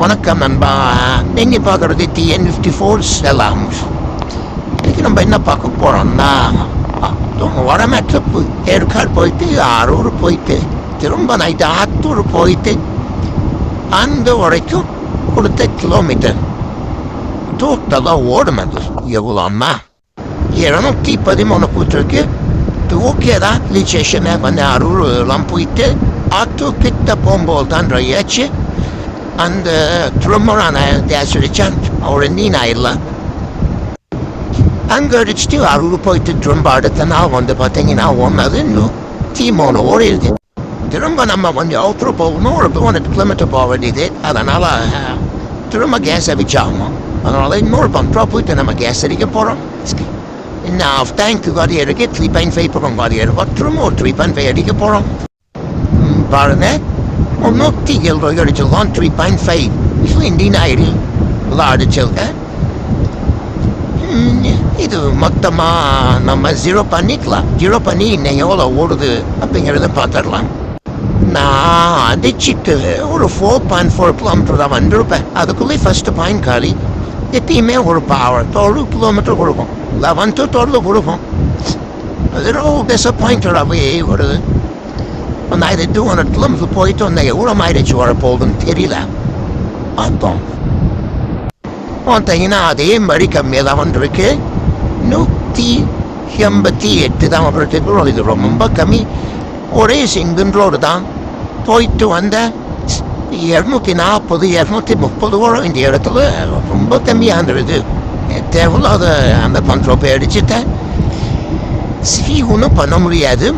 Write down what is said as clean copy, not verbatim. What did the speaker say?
வணக்கம் நண்பா. நீங்க பார்க்குறது TN54 செலாம்ஸ். இன்னைக்கு நம்ம என்ன பார்க்க போறோம்னா, வடமே ட்ரிப்பு ஏற்காடு போயிட்டு அரூர் போயிட்டு திரும்ப நைட்டு ஆத்தூர் போயிட்டு அந்த வரைக்கும் கொடுத்த கிலோமீட்டர் டோட்டலாக ஓடும். அது எவ்வளோன்னா 213 போட்டிருக்கு. ஓகே தான். ஹில் ஸ்டேஷனை வந்து அரூர்லாம் போயிட்டு ஆத்தூர் கிட்ட போகும்போது தான் ஆச்சு. அந்த திரும்ப நான் தேசிச்சான் அவர் நீனாயிடலாம். அங்கே அடிச்சுட்டு அரூர் போயிட்டு திரும்ப அடுத்த நாள் வந்து பார்த்தீங்கன்னா 113 ஓடிடுது. திரும்ப நம்ம வந்து அவுட்ரு போகணும். ஒரு 200 கிலோமீட்டர் போக வேண்டியது. அதனால் திரும்ப கேஸ் அடிச்சாகணும். அதனால் இன்னொரு பண்றா போயிட்டு நம்ம கேஸ் அடிக்க போகிறோம். இன்னும் ஆஃப் டேங்க்கு காடி எடுக்க 3.5 போகிறோம். காடி எடுப்போம். திரும்ப ஒரு 3.5 அடிக்க போகிறோம். பாருங்க, 170 அடிச்சிருக்கோம். 3.5 இண்டினாயிடு எல்லாம் அடிச்சிருக்கேன். இது மொத்தமாக நம்ம ஜீரோ பண்ணிக்கலாம். ஜீரோ பண்ணி இன்னும் எவ்வளோ ஓடுது அப்படிங்கிறத பார்த்துடலாம். நான் அடிச்சுட்டு ஒரு 4.4 கிலோமீட்டர் தான் வந்திருப்பேன். அதுக்குள்ளே ஃபஸ்ட்டு பாயிண்ட் காலி. எப்பயுமே ஒரு 12 கிலோமீட்டர் கொடுக்கும். 11 to 12 கொடுக்கும். அது ரொம்ப டிசப்பாயிண்டடாகவே வருது. நான் இதை 200 கிலோமீட்டர் போயிட்டு வந்தேன். எவ்வளோ மைலேஜ் வரப்போகுதுன்னு தெரியல. பார்த்தோம் பார்த்தீங்கன்னா அதே மாதிரி கம்மியாக தான் வந்துருக்கு. 188 தான் வரத்துக்கு. இது ரொம்ப கம்மி. ஒரே சிங்கிள் ரோடு தான். போயிட்டு வந்த 240 230 வரும். இந்த இடத்துல ரொம்ப கம்மியாக இருந்துருது. தேவையில்லாத அந்த பண்றோப்பை அடிச்சுட்டேன். ஒன்றும் பண்ண முடியாது.